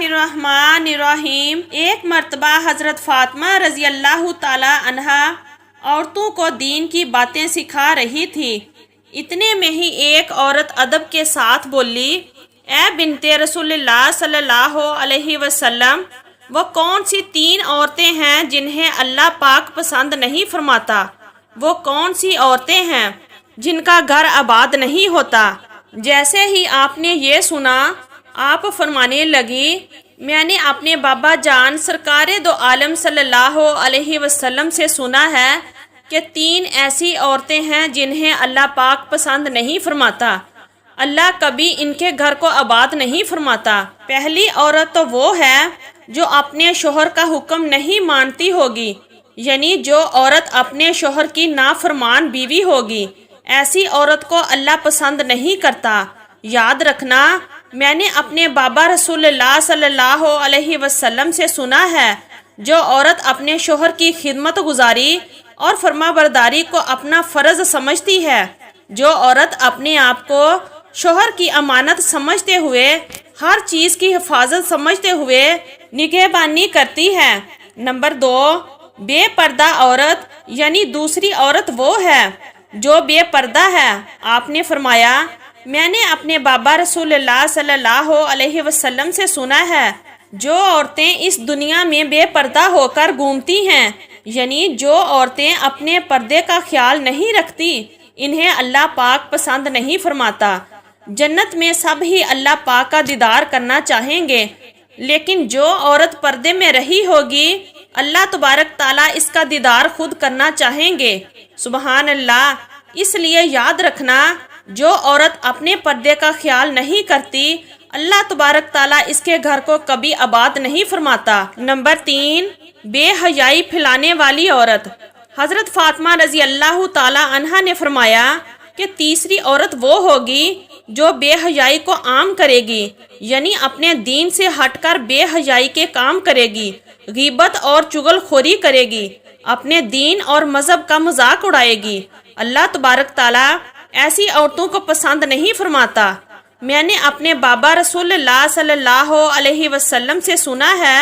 الرحمن الرحیم۔ ایک مرتبہ حضرت فاطمہ رضی اللہ تعالی عنہا عورتوں کو دین کی باتیں سکھا رہی تھی۔ اتنے میں ہی ایک عورت ادب کے ساتھ بولی، اے بنت رسول اللہ صلی اللہ علیہ وسلم، وہ کون سی 3 عورتیں ہیں جنہیں اللہ پاک پسند نہیں فرماتا؟ وہ کون سی عورتیں ہیں جن کا گھر آباد نہیں ہوتا؟ جیسے ہی آپ نے یہ سنا، آپ فرمانے لگی، میں نے اپنے بابا جان سرکار دو عالم صلی اللہ علیہ وسلم سے سنا ہے کہ 3 ایسی عورتیں ہیں جنہیں اللہ پاک پسند نہیں فرماتا، اللہ کبھی ان کے گھر کو آباد نہیں فرماتا۔ پہلی عورت تو وہ ہے جو اپنے شوہر کا حکم نہیں مانتی ہوگی، یعنی جو عورت اپنے شوہر کی نافرمان بیوی ہوگی، ایسی عورت کو اللہ پسند نہیں کرتا۔ یاد رکھنا، میں نے اپنے بابا رسول اللہ صلی اللہ علیہ وسلم سے سنا ہے، جو عورت اپنے شوہر کی خدمت گزاری اور فرما برداری کو اپنا فرض سمجھتی ہے، جو عورت اپنے آپ کو شوہر کی امانت سمجھتے ہوئے، ہر چیز کی حفاظت سمجھتے ہوئے نگہبانی کرتی ہے۔ نمبر 2، بے پردہ عورت، یعنی دوسری عورت وہ ہے جو بے پردہ ہے۔ آپ نے فرمایا، میں نے اپنے بابا رسول اللہ صلی اللہ علیہ وسلم سے سنا ہے، جو عورتیں اس دنیا میں بے پردہ ہو کر گھومتی ہیں، یعنی جو عورتیں اپنے پردے کا خیال نہیں رکھتی، انہیں اللہ پاک پسند نہیں فرماتا۔ جنت میں سب ہی اللہ پاک کا دیدار کرنا چاہیں گے، لیکن جو عورت پردے میں رہی ہوگی، اللہ تبارک تعالیٰ اس کا دیدار خود کرنا چاہیں گے۔ سبحان اللہ۔ اس لیے یاد رکھنا، جو عورت اپنے پردے کا خیال نہیں کرتی، اللہ تبارک تعالیٰ اس کے گھر کو کبھی آباد نہیں فرماتا۔ نمبر 3، بے حیائی پھیلانے والی عورت۔ حضرت فاطمہ رضی اللہ تعالی عنہا نے فرمایا کہ تیسری عورت وہ ہوگی جو بے حیائی کو عام کرے گی، یعنی اپنے دین سے ہٹ کر بے حیائی کے کام کرے گی، غیبت اور چغل خوری کرے گی، اپنے دین اور مذہب کا مذاق اڑائے گی۔ اللہ تبارک تعالیٰ ایسی عورتوں کو پسند نہیں فرماتا۔ میں نے اپنے بابا رسول اللہ صلی اللہ علیہ وسلم سے سنا ہے،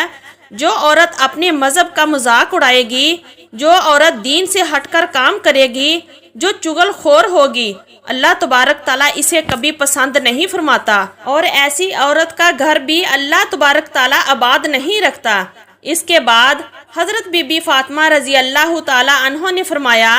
جو عورت اپنے مذہب کا مذاق اڑائے گی، جو عورت دین سے ہٹ کر کام کرے گی، جو چغل خور ہوگی، اللہ تبارک تعالیٰ اسے کبھی پسند نہیں فرماتا، اور ایسی عورت کا گھر بھی اللہ تبارک تعالیٰ آباد نہیں رکھتا۔ اس کے بعد حضرت بی بی فاطمہ رضی اللہ تعالی عنہ نے فرمایا،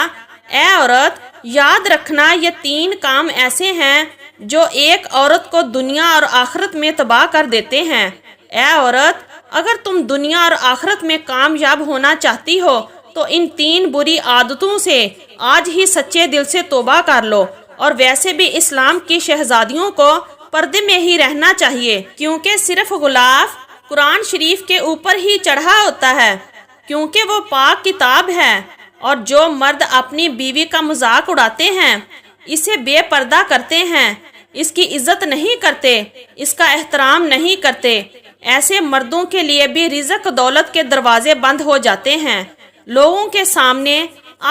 اے عورت، یاد رکھنا، یہ 3 کام ایسے ہیں جو ایک عورت کو دنیا اور آخرت میں تباہ کر دیتے ہیں۔ اے عورت، اگر تم دنیا اور آخرت میں کامیاب ہونا چاہتی ہو تو ان 3 بری عادتوں سے آج ہی سچے دل سے توبہ کر لو، اور ویسے بھی اسلام کی شہزادیوں کو پردے میں ہی رہنا چاہیے، کیونکہ صرف غلاف قرآن شریف کے اوپر ہی چڑھا ہوتا ہے، کیونکہ وہ پاک کتاب ہے، اور جو مرد اپنی بیوی کا مذاق اڑاتے ہیں، اسے بے پردہ کرتے ہیں، اس کی عزت نہیں کرتے، اس کا احترام نہیں کرتے، ایسے مردوں کے لیے بھی رزق دولت کے دروازے بند ہو جاتے ہیں۔ لوگوں کے سامنے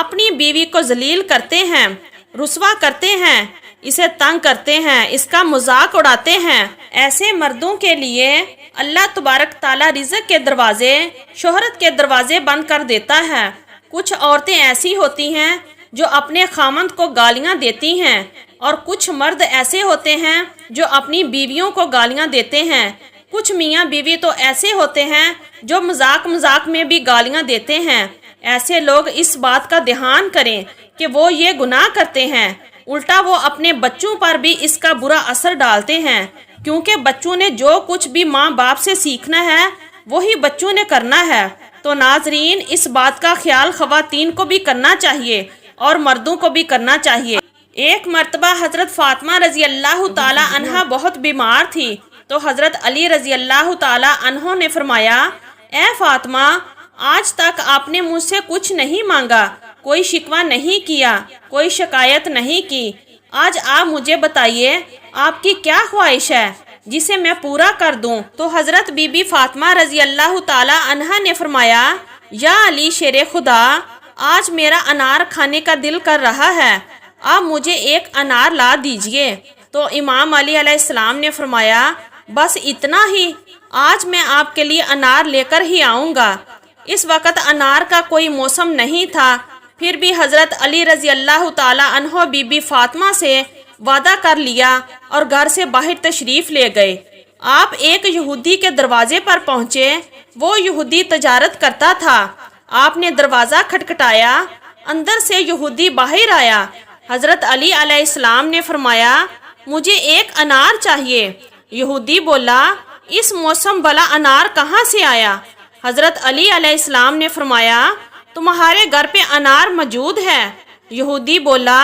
اپنی بیوی کو ذلیل کرتے ہیں، رسوا کرتے ہیں، اسے تنگ کرتے ہیں، اس کا مذاق اڑاتے ہیں۔ ایسے مردوں کے لیے اللہ تبارک تعالیٰ رزق کے دروازے، شہرت کے دروازے بند کر دیتا ہے۔ کچھ عورتیں ایسی ہوتی ہیں جو اپنے خامند کو گالیاں دیتی ہیں، اور کچھ مرد ایسے ہوتے ہیں جو اپنی بیویوں کو گالیاں دیتے ہیں۔ کچھ میاں بیوی تو ایسے ہوتے ہیں جو مذاق میں بھی گالیاں دیتے ہیں۔ ایسے لوگ اس بات کا دھیان کریں کہ وہ یہ گناہ کرتے ہیں، الٹا وہ اپنے بچوں پر بھی اس کا برا اثر ڈالتے ہیں، کیونکہ بچوں نے جو کچھ بھی ماں باپ سے سیکھنا ہے وہی بچوں نے کرنا ہے۔ تو ناظرین، اس بات کا خیال خواتین کو بھی کرنا چاہیے اور مردوں کو بھی کرنا چاہیے۔ ایک مرتبہ حضرت فاطمہ رضی اللہ تعالی عنہا بہت بیمار تھی، تو حضرت علی رضی اللہ تعالی عنہ نے فرمایا، اے فاطمہ، آج تک آپ نے مجھ سے کچھ نہیں مانگا، کوئی شکوہ نہیں کیا، کوئی شکایت نہیں کی، آج آپ مجھے بتائیے آپ کی کیا خواہش ہے جسے میں پورا کر دوں؟ تو حضرت بی بی فاطمہ رضی اللہ تعالی عنہا نے فرمایا، یا علی شیر خدا، آج میرا انار کھانے کا دل کر رہا ہے، آپ مجھے ایک انار لا دیجئے۔ تو امام علی علیہ السلام نے فرمایا، بس اتنا ہی؟ آج میں آپ کے لیے انار لے کر ہی آؤں گا۔ اس وقت انار کا کوئی موسم نہیں تھا، پھر بھی حضرت علی رضی اللہ تعالی عنہ بی بی فاطمہ سے وعدہ کر لیا اور گھر سے باہر تشریف لے گئے۔ آپ ایک یہودی کے دروازے پر پہنچے۔ وہ یہودی تجارت کرتا تھا۔ آپ نے دروازہ کھٹکھٹایا، اندر سے یہودی باہر آیا۔ حضرت علی علیہ السلام نے فرمایا، مجھے ایک انار چاہیے۔ یہودی بولا، اس موسم بلا انار کہاں سے آیا؟ حضرت علی علیہ السلام نے فرمایا، تمہارے گھر پہ انار موجود ہے۔ یہودی بولا،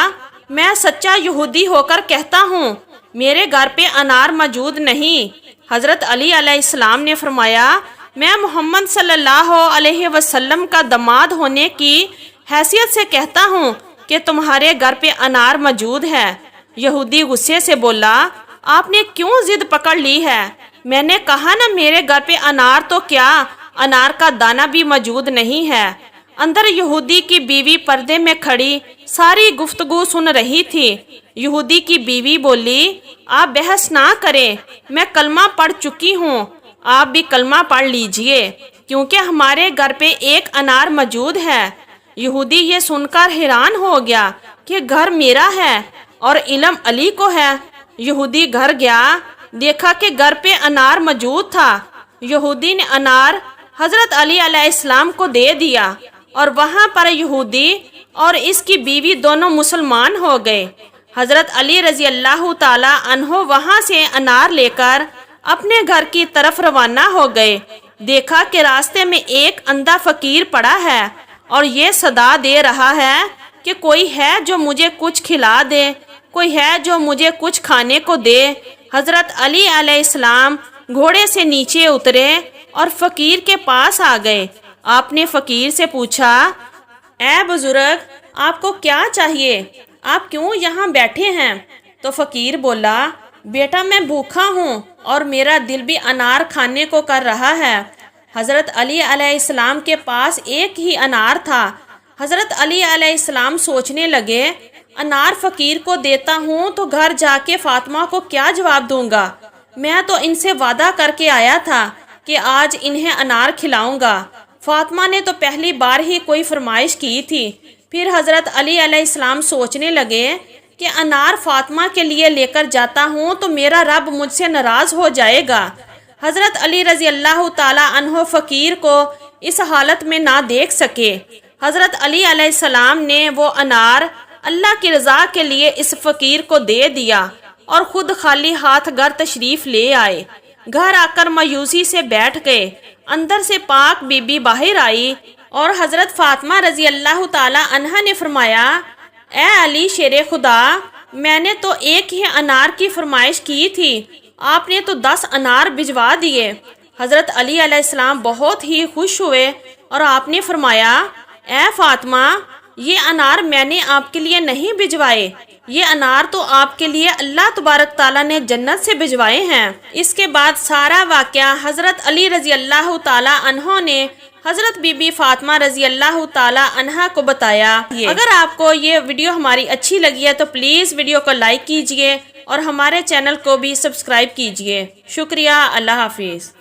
میں سچا یہودی ہو کر کہتا ہوں میرے گھر پہ انار موجود نہیں۔ حضرت علی علیہ السلام نے فرمایا، میں محمد صلی اللہ علیہ وسلم کا داماد ہونے کی حیثیت سے کہتا ہوں کہ تمہارے گھر پہ انار موجود ہے۔ یہودی غصے سے بولا، آپ نے کیوں ضد پکڑ لی ہے؟ میں نے کہا نا میرے گھر پہ انار تو کیا انار کا دانہ بھی موجود نہیں ہے۔ اندر یہودی کی بیوی پردے میں کھڑی ساری گفتگو سن رہی تھی۔ یہودی کی بیوی بولی، آپ بحث نہ کریں، میں کلمہ پڑھ چکی ہوں، آپ بھی کلمہ پڑھ لیجئے، کیونکہ ہمارے گھر پہ ایک انار موجود ہے۔ یہودی یہ سن کر حیران ہو گیا کہ گھر میرا ہے اور علم علی کو ہے۔ یہودی گھر گیا، دیکھا کہ گھر پہ انار موجود تھا۔ یہودی نے انار حضرت علی علیہ السلام کو دے دیا اور وہاں پر یہودی اور اس کی بیوی دونوں مسلمان ہو گئے۔ حضرت علی رضی اللہ تعالی عنہ وہاں سے انار لے کر اپنے گھر کی طرف روانہ ہو گئے۔ دیکھا کہ راستے میں ایک اندھا فقیر پڑا ہے اور یہ صدا دے رہا ہے کہ کوئی ہے جو مجھے کچھ کھلا دے، کوئی ہے جو مجھے کچھ کھانے کو دے۔ حضرت علی علیہ السلام گھوڑے سے نیچے اترے اور فقیر کے پاس آ گئے۔ آپ نے فقیر سے پوچھا، اے بزرگ، آپ کو کیا چاہیے؟ آپ کیوں یہاں بیٹھے ہیں؟ تو فقیر بولا، بیٹا میں بھوکا ہوں اور میرا دل بھی انار کھانے کو کر رہا ہے۔ حضرت علی علیہ السلام کے پاس ایک ہی انار تھا۔ حضرت علی علیہ السلام سوچنے لگے، انار فقیر کو دیتا ہوں تو گھر جا کے فاطمہ کو کیا جواب دوں گا؟ میں تو ان سے وعدہ کر کے آیا تھا کہ آج انہیں انار کھلاؤں گا۔ فاطمہ نے تو پہلی بار ہی کوئی فرمائش کی تھی۔ پھر حضرت علی علیہ السلام سوچنے لگے کہ انار فاطمہ کے لیے لے کر جاتا ہوں تو میرا رب مجھ سے ناراض ہو جائے گا۔ حضرت علی رضی اللہ تعالی عنہ فقیر کو اس حالت میں نہ دیکھ سکے۔ حضرت علی علیہ السلام نے وہ انار اللہ کی رضا کے لیے اس فقیر کو دے دیا اور خود خالی ہاتھ گھر تشریف لے آئے۔ گھر آ کر مایوسی سے بیٹھ گئے۔ اندر سے پاک بی بی باہر آئی اور حضرت فاطمہ رضی اللہ تعالی عنہا نے فرمایا، اے علی شیر خدا، میں نے تو ایک ہی انار کی فرمائش کی تھی، آپ نے تو 10 انار بھجوا دیے۔ حضرت علی علیہ السلام بہت ہی خوش ہوئے اور آپ نے فرمایا، اے فاطمہ، یہ انار میں نے آپ کے لیے نہیں بھجوائے، یہ انار تو آپ کے لیے اللہ تبارک تعالیٰ نے جنت سے بھجوائے ہیں۔ اس کے بعد سارا واقعہ حضرت علی رضی اللہ تعالیٰ عنہ نے حضرت بی بی فاطمہ رضی اللہ تعالیٰ عنہا کو بتایا۔ اگر آپ کو یہ ویڈیو ہماری اچھی لگی ہے تو پلیز ویڈیو کو لائک کیجئے اور ہمارے چینل کو بھی سبسکرائب کیجئے۔ شکریہ، اللہ حافظ۔